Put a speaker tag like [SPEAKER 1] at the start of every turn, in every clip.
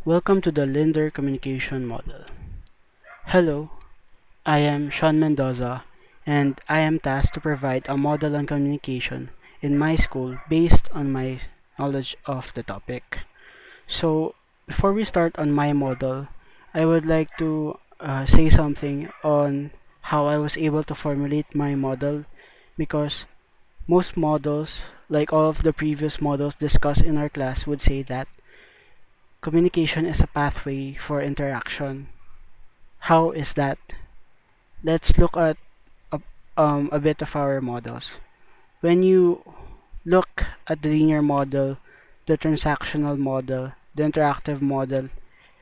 [SPEAKER 1] Welcome to the Linder Communication Model. Hello, I am Sean Mendoza, and I am tasked to provide a model on communication in my school based on my knowledge of the topic. So, before we start on my model, I would like to say something on how I was able to formulate my model because most models, like all of the previous models discussed in our class, would say that communication is a pathway for interaction. How is that? Let's look at a bit of our models. When you look at the linear model, the transactional model, the interactive model,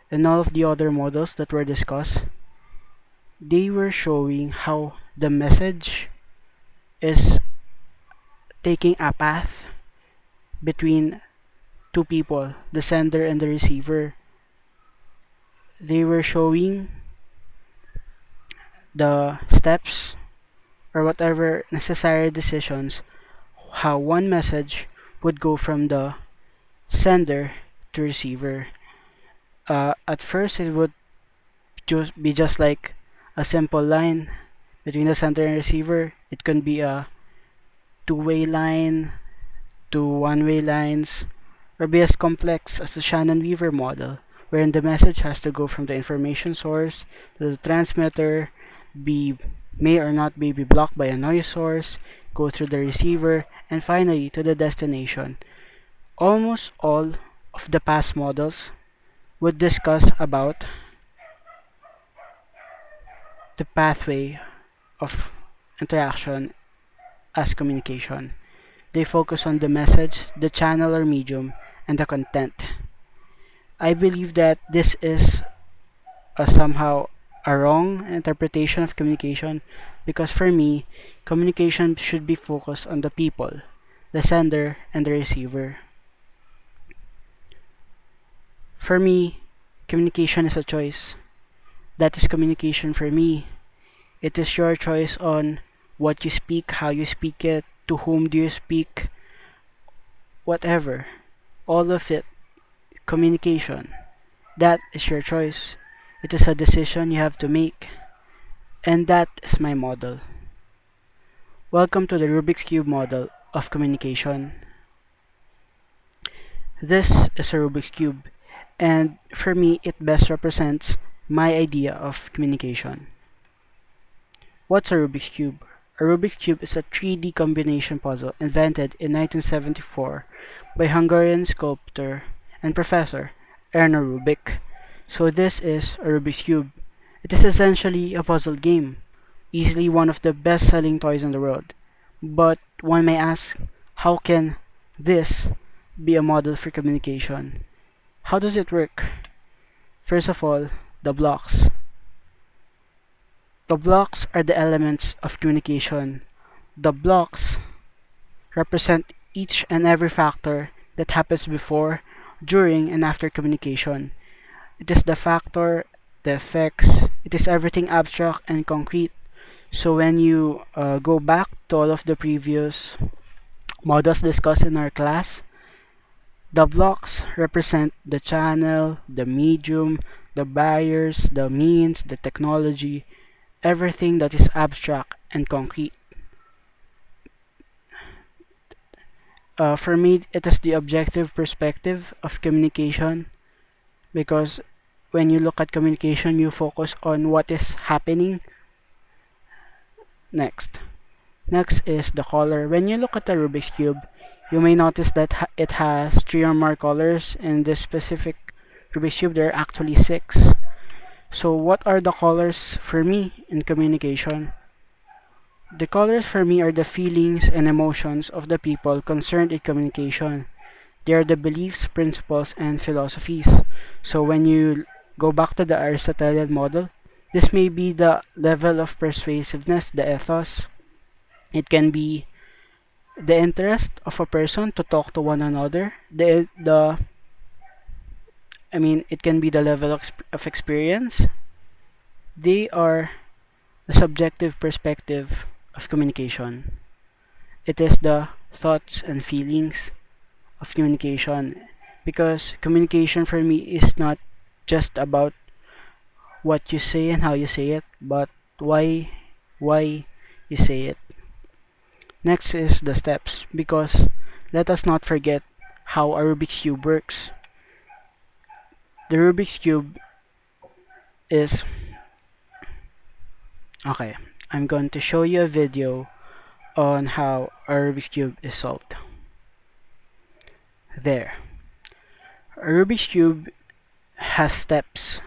[SPEAKER 1] and all of the other models that were discussed, they were showing how the message is taking a path between two people, the sender and the receiver. They were showing the steps or whatever necessary decisions how one message would go from the sender to receiver. At first, it would just like a simple line between the sender and receiver. It can be a two-way line, two one-way lines, or be as complex as the Shannon-Weaver model, wherein the message has to go from the information source to the transmitter, be may or not be blocked by a noise source, go through the receiver, and finally to the destination. Almost all of the past models would discuss about the pathway of interaction as communication. They focus on the message, the channel or medium, and the content. I believe that this is somehow a wrong interpretation of communication because for me, communication should be focused on the people, the sender, and the receiver. For me, communication is a choice. That is communication for me. It is your choice on what you speak, how you speak it, to whom do you speak, whatever. All of it, communication. That is your choice. It is a decision you have to make. And that is my model. Welcome to the Rubik's Cube model of communication. This is a Rubik's Cube, and for me, it best represents my idea of communication. What's a Rubik's Cube? A Rubik's Cube is a 3D combination puzzle invented in 1974 by Hungarian sculptor and professor Erno Rubik. So this is a Rubik's Cube. It is essentially a puzzle game, easily one of the best-selling toys in the world. But one may ask, how can this be a model for communication? How does it work? First of all, the blocks. The blocks are the elements of communication. The blocks represent each and every factor that happens before, during, and after communication. It is the factor, the effects, it is everything abstract and concrete. So when you go back to all of the previous models discussed in our class, the blocks represent the channel, the medium, the barriers, the means, the technology, everything that is abstract and concrete. For me, it is the objective perspective of communication because when you look at communication, you focus on what is happening next. Next is the color. When you look at the Rubik's Cube, you may notice that it has three or more colors. In this specific Rubik's Cube, there are actually six. So what are the colors for me in communication? The colors for me are the feelings and emotions of the people concerned in communication. They are the beliefs, principles, and philosophies. So when you go back to the Aristotelian model, this may be the level of persuasiveness, the ethos. It can be the interest of a person to talk to one another. It can be the level of experience. They are the subjective perspective of communication. It is the thoughts and feelings of communication because communication for me is not just about what you say and how you say it, but why you say it. Next is the steps, because let us not forget how a Rubik's Cube works. The Rubik's Cube is okay. I'm going to show you a video on how a Rubik's Cube is solved. There. A Rubik's Cube has steps.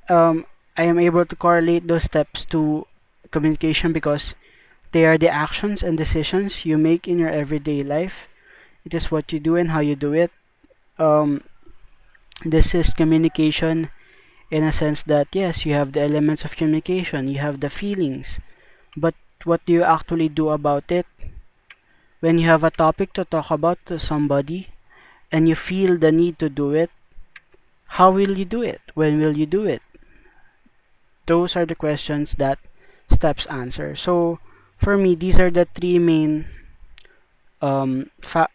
[SPEAKER 1] I am able to correlate those steps to communication because they are the actions and decisions you make in your everyday life. It is what you do and how you do it. Um, this is communication in a sense that yes, you have the elements of communication, you have the feelings, but what do you actually do about it? When you have a topic to talk about to somebody and you feel the need to do it, how will you do it? When will you do it? Those are the questions that steps answer. So for me, these are the three main parts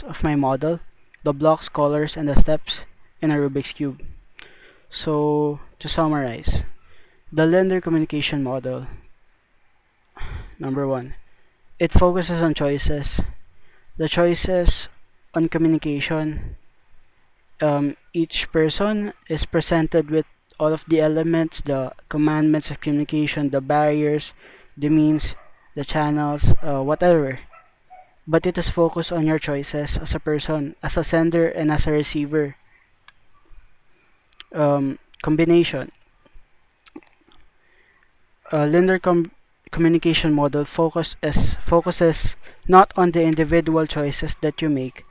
[SPEAKER 1] of my model: the blocks, colors, and the steps in a Rubik's Cube. So to summarize, the Lender communication model. Number one, it focuses on choices. The choices on communication. Each person is presented with all of the elements, the commandments of communication, the barriers, the means, the channels, whatever. But it is focused on your choices as a person, as a sender and as a receiver. Combination. Linear communication model focuses not on the individual choices that you make,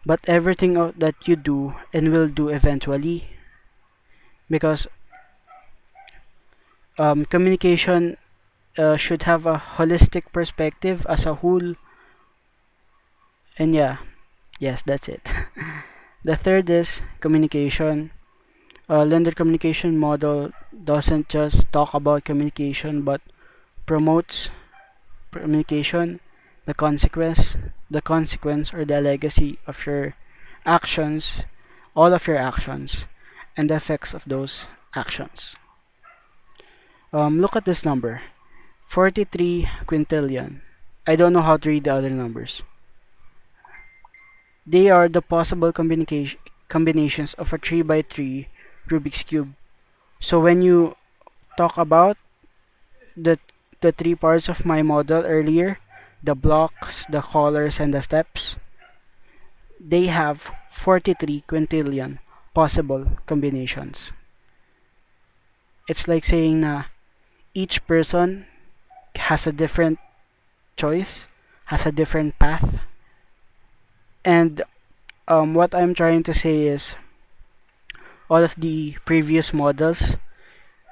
[SPEAKER 1] but everything that you do and will do eventually. Because communication should have a holistic perspective as a whole. And yeah, yes, that's it. The third is communication. Lender communication model doesn't just talk about communication but promotes communication, the consequence or the legacy of your actions, all of your actions, and the effects of those actions. Look at this number, 43 quintillion. I don't know how to read the other numbers. They are the possible combinations of a 3 by 3 Rubik's Cube. So when you talk about the the three parts of my model earlier, the blocks, the colors, and the steps, they have 43 quintillion possible combinations. It's like saying na each person has a different choice, has a different path, and what I'm trying to say is all of the previous models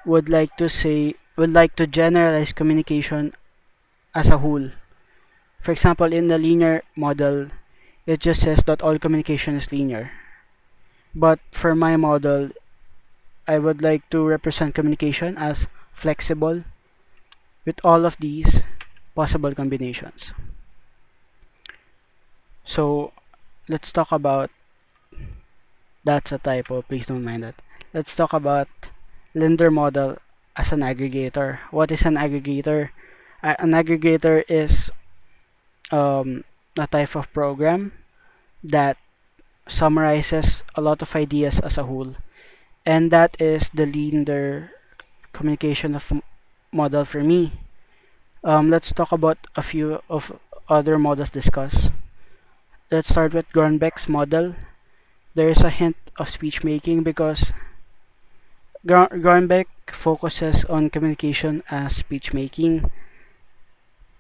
[SPEAKER 1] would like to generalize communication as a whole. For example, in the linear model, it just says that all communication is linear. But for my model, I would like to represent communication as flexible with all of these possible combinations. So let's talk about, that's a typo, please don't mind that. Let's talk about LinderModel as an aggregator. What is an aggregator? An aggregator is a type of program that summarizes a lot of ideas as a whole, and that is the Linder communication of model for me. Let's talk about a few of other models discussed. Let's start with Grunbeck's model. There is a hint of speech making because Grunbeck focuses on communication as speech making.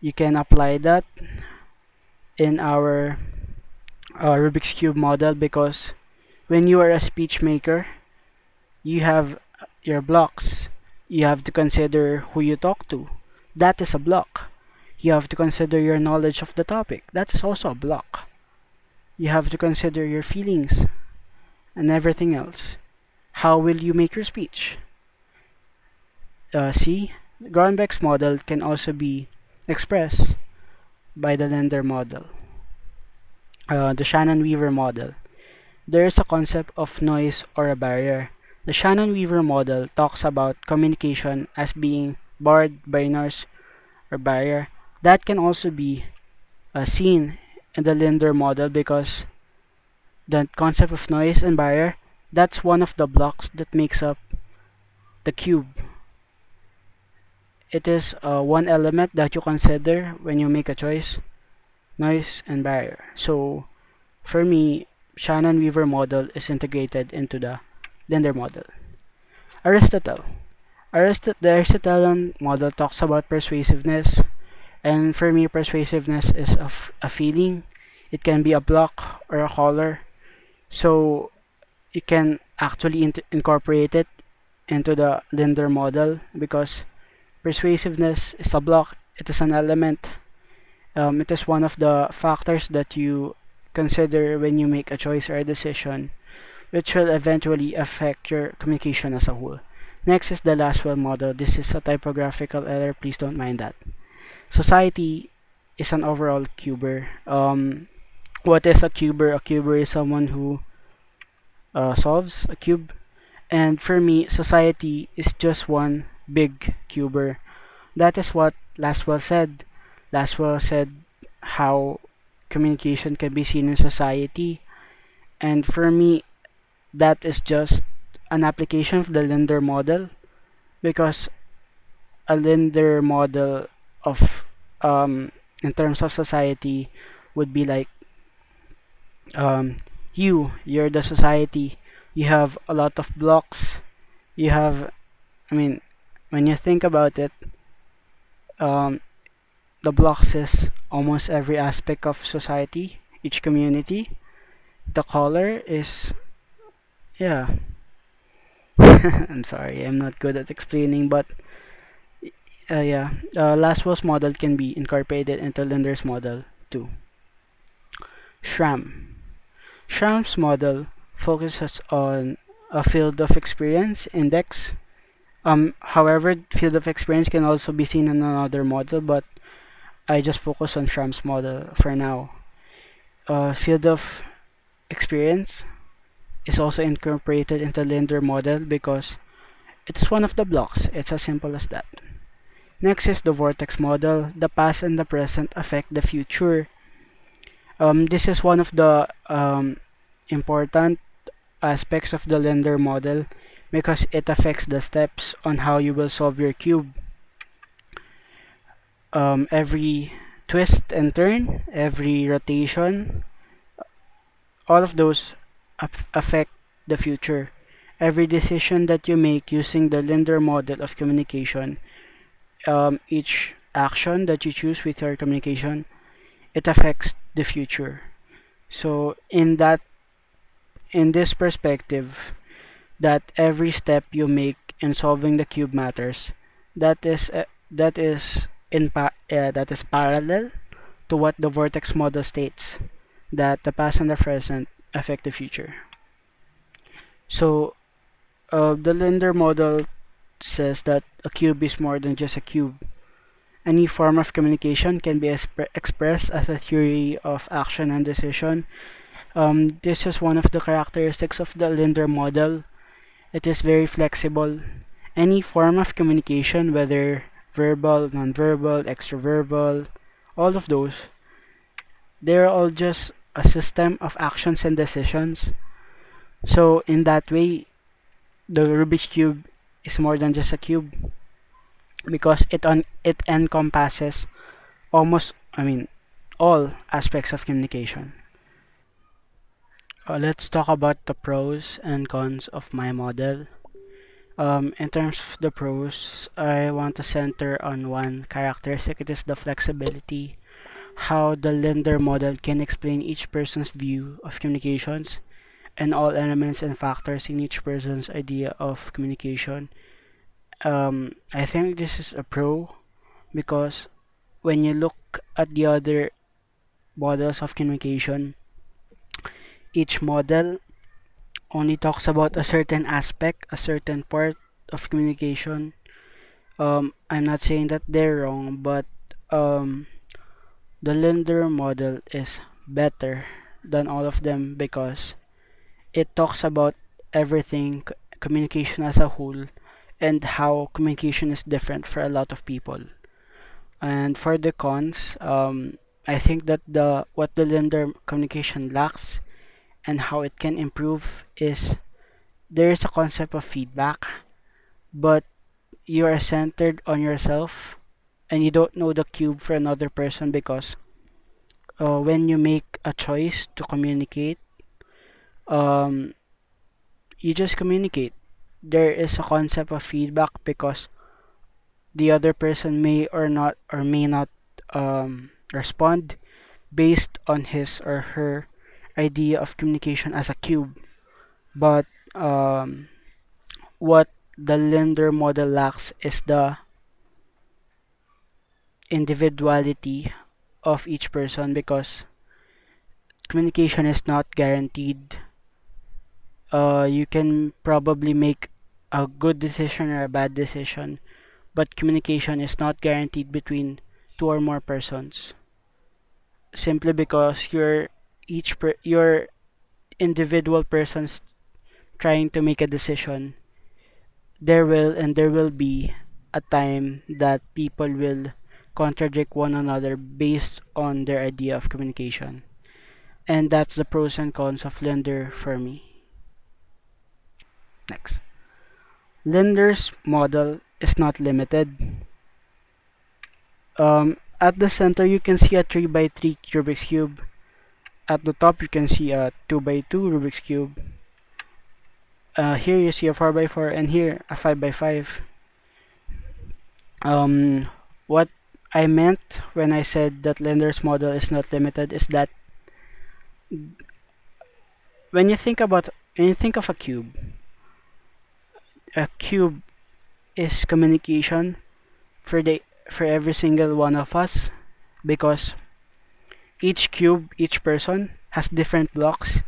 [SPEAKER 1] You can apply that in our Rubik's Cube model because when you are a speech maker, you have your blocks. You have to consider who you talk to. That is a block. You have to consider your knowledge of the topic. That is also a block. You have to consider your feelings and everything else. How will you make your speech? See, Grunbeck's model can also be expressed by the Lender model. The Shannon Weaver model. there is a concept of noise or a barrier. The Shannon-Weaver model talks about communication as being barred by noise or barrier. That can also be seen in the Linder model because the concept of noise and barrier, that's one of the blocks that makes up the cube. It is one element that you consider when you make a choice, noise and barrier. So for me, Shannon-Weaver model is integrated into the Linder model. Aristotle. The Aristotelian model talks about persuasiveness, and for me, persuasiveness is a feeling. It can be a block or a color, so you can actually incorporate it into the Linder model because persuasiveness is a block. It is an element. It is one of the factors that you consider when you make a choice or a decision, which will eventually affect your communication as a whole. Next is the Laswell model. This is a typographical error. Please don't mind that. Society is an overall cuber. What is a cuber? A cuber is someone who solves a cube. And for me, society is just one big cuber. That is what Laswell said. Laswell said how communication can be seen in society. And for me, that is just an application of the Linder model because a Linder model of in terms of society would be like um, you're the society. You have a lot of blocks. You have, I mean, when you think about it, um, the blocks is almost every aspect of society, each community. The color is, yeah. I'm sorry, I'm not good at explaining, but yeah, Laswell's model can be incorporated into Linder's model too. Schramm. Schramm's model focuses on a field of experience index. However, field of experience can also be seen in another model, but I just focus on Schramm's model for now. Field of experience is also incorporated into Linder model because it is one of the blocks. It's as simple as that. Next is the vortex model. The past and the present affect the future. This is one of the important aspects of the Linder model because it affects the steps on how you will solve your cube. Every twist and turn, every rotation, all of those affect the future. Every decision that you make using the Linder model of communication, each action that you choose with your communication, it affects the future. So in this perspective, that every step you make in solving the cube matters. That is that is parallel to what the vortex model states, that the past and the present affect the future. So the Linder model says that a cube is more than just a cube. Any form of communication can be expressed as a theory of action and decision. This is one of the characteristics of the Linder model. It is very flexible. Any form of communication, whether verbal, nonverbal, extraverbal, all of those, they're all just a system of actions and decisions. So in that way, the Rubik's cube is more than just a cube because it encompasses almost, I mean, all aspects of communication. Let's talk about the pros and cons of my model. In terms of the pros, I want to center on one characteristic. It is the flexibility, how the Linder model can explain each person's view of communications and all elements and factors in each person's idea of communication. I think this is a pro because when you look at the other models of communication, each model only talks about a certain aspect, a certain part of communication. I'm not saying that they're wrong, but um, the Linder model is better than all of them because It talks about everything, communication as a whole, and how communication is different for a lot of people. And for the cons, I think that the what the lender communication lacks and how it can improve is there is a concept of feedback, but you are centered on yourself and you don't know the cube for another person because when you make a choice to communicate, um, you just communicate. There is a concept of feedback because the other person may or not or may not respond based on his or her idea of communication as a cube. But um, what the lender model lacks is the individuality of each person because communication is not guaranteed. You can probably make a good decision or a bad decision, but communication is not guaranteed between two or more persons. Simply because you're individual persons trying to make a decision, there will be a time that people will contradict one another based on their idea of communication. And that's the pros and cons of Lender for me. Next. Lender's model is not limited. At the center, you can see a 3 by 3 Rubik's Cube. At the top, you can see a 2 by 2 Rubik's Cube. Here you see a 4 by 4 and here a 5 by 5. Um, what I meant when I said that Lender's model is not limited is that when you think about when you think of a cube is communication for the for every single one of us because each cube, each person has different blocks.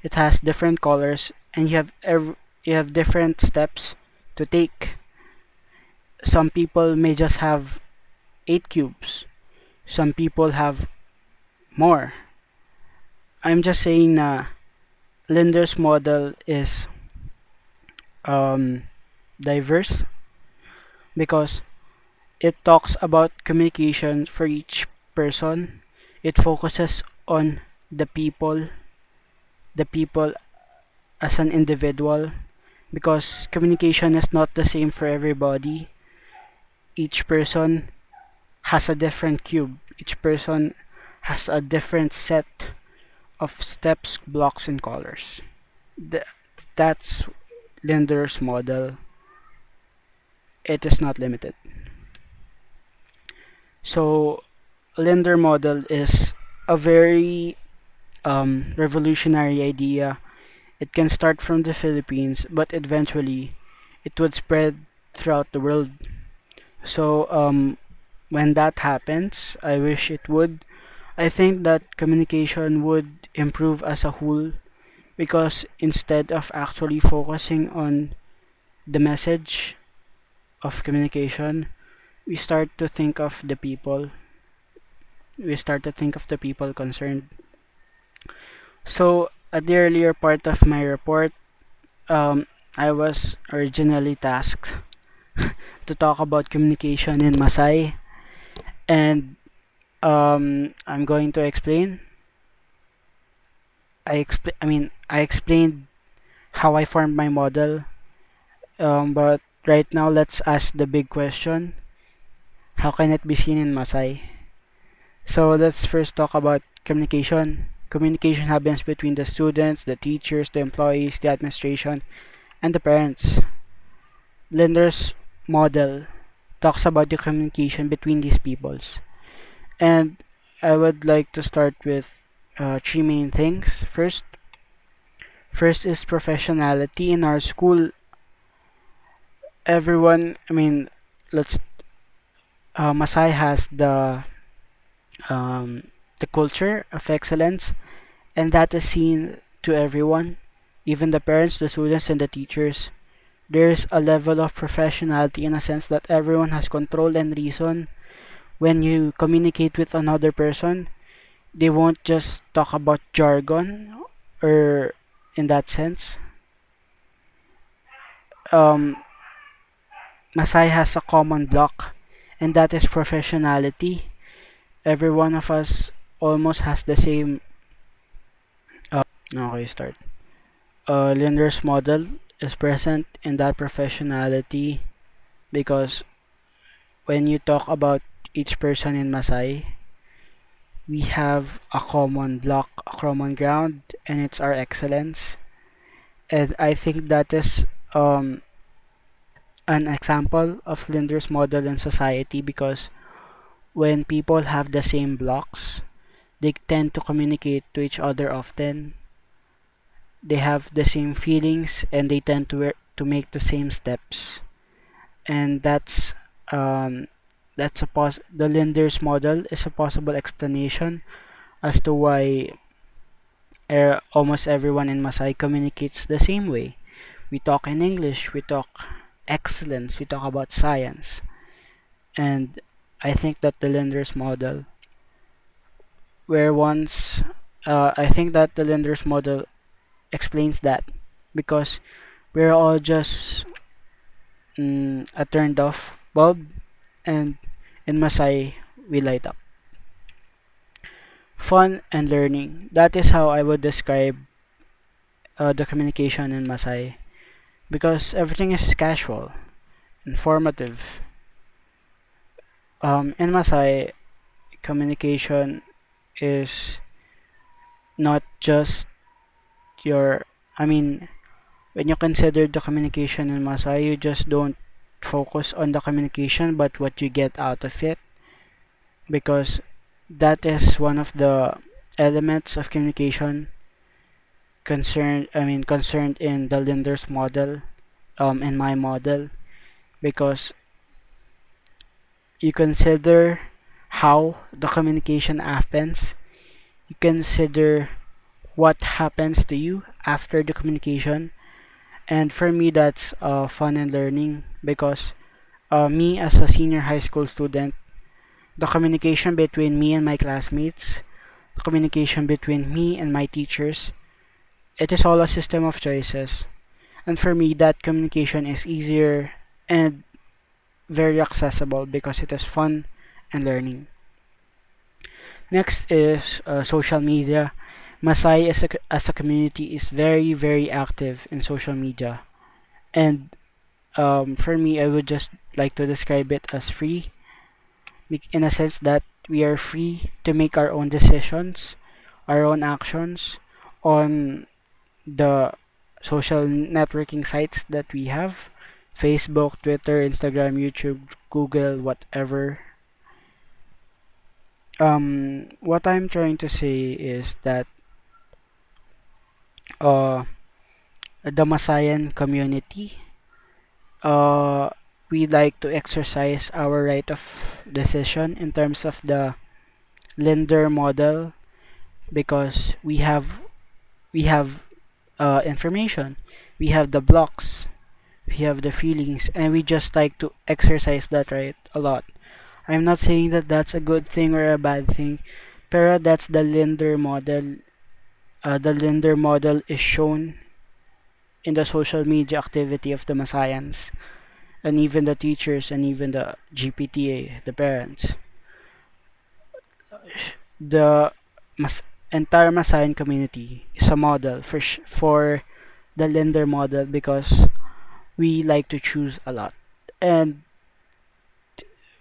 [SPEAKER 1] It has different colors, and you have different steps to take. Some people may just have 8 cubes. Some people have more. I'm just saying na Linder's model is um, diverse because it talks about communication for each person. It focuses on the people as an individual, because communication is not the same for everybody. Each person has a different cube. Each person has a different set of steps, blocks, and colors. Th- that's Linder's model. It is not limited. So, Linder model is a very revolutionary idea. It can start from the Philippines, but eventually it would spread throughout the world. So, when that happens, I wish it would. I think that communication would improve as a whole because instead of actually focusing on the message of communication, we start to think of the people. We start to think of the people concerned. So, at the earlier part of my report, I was originally tasked to talk about communication in Masai, and I'm going to explain. I explained how I formed my model, but right now let's ask the big question: how can it be seen in Masai? So let's first talk about communication. Communication happens between the students, the teachers, the employees, the administration, and the parents. Linder's model talks about the communication between these peoples. And I would like to start with three main things. First is professionality. In our school, everyone, let's Masai has um, the culture of excellence, and that is seen to everyone, even the parents, the students, and the teachers. There's a level of professionality in a sense that everyone has control and reason. When you communicate with another person, they won't just talk about jargon or in that sense. Um, Masai has a common block, and that is professionality. Every one of us almost has the same. Okay, start. Linder's model is present in that professionality because when you talk about each person in Masai, we have a common block, a common ground, and it's our excellence. And I think that is an example of Linder's model in society because when people have the same blocks, they tend to communicate to each other often. They have the same feelings and they tend to make the same steps. And um, the Linder's model is a possible explanation as to why almost everyone in Masai communicates the same way. We talk in English, we talk excellence, we talk about science. And I think that the Linder's model, where once, I think that the Linder's model explains that because we're all just a turned off bulb, and in Masai, we light up. Fun and learning. That is how I would describe the communication in Masai because everything is casual, informative. In Masai, communication is not just your. I mean, when you consider the communication in Masai, you just don't focus on the communication but what you get out of it because that is one of the elements of communication concerned in the Linder's model, in my model, because you consider how the communication happens, you consider what happens to you after the communication, and for me that's fun and learning because me as a senior high school student, the communication between me and my classmates, the communication between me and my teachers, it is all a system of choices. And for me, that communication is easier and very accessible because it is fun and learning. Next is social media. Masai as a community is very, very active in social media. And for me, I would just like to describe it as free in a sense that we are free to make our own decisions, our own actions on the social networking sites that we have: Facebook, Twitter, Instagram, YouTube, Google, whatever. What I'm trying to say is that uh, the Masayan community, uh, we like to exercise our right of decision in terms of the lender model because we have information, we have the blocks, we have the feelings, and we just like to exercise that right a lot. I'm not saying that that's a good thing or a bad thing, pero that's the Linder model. The Linder model is shown in the social media activity of the Masayans, and even the teachers, and even the GPTA, the parents. The Mas- entire Masayan community is a model for the Linder model because we like to choose a lot. And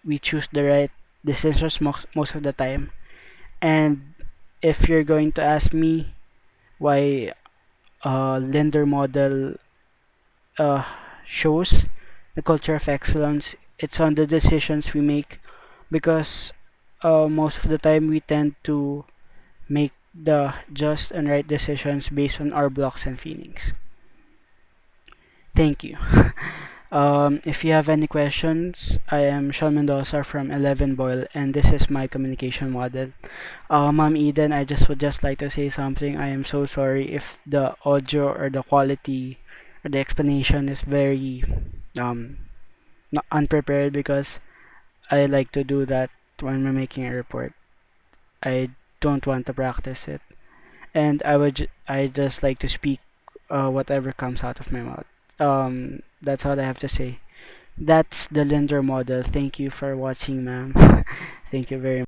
[SPEAKER 1] we choose the right decisions most of the time. And if you're going to ask me why Lender model uh, shows the culture of excellence, it's on the decisions we make because most of the time we tend to make the just and right decisions based on our blocks and feelings. Thank you. If you have any questions, I am Sean Mendoza from LinderModel, and this is my communication model. Ma'am Eden, I just would just like to say something. I am so sorry if the audio or the quality or the explanation is very um, not unprepared because I like to do that when we're making a report. I don't want to practice it, and I just like to speak whatever comes out of my mouth. That's all I have to say. That's the Linder model. Thank you for watching, ma'am. Thank you very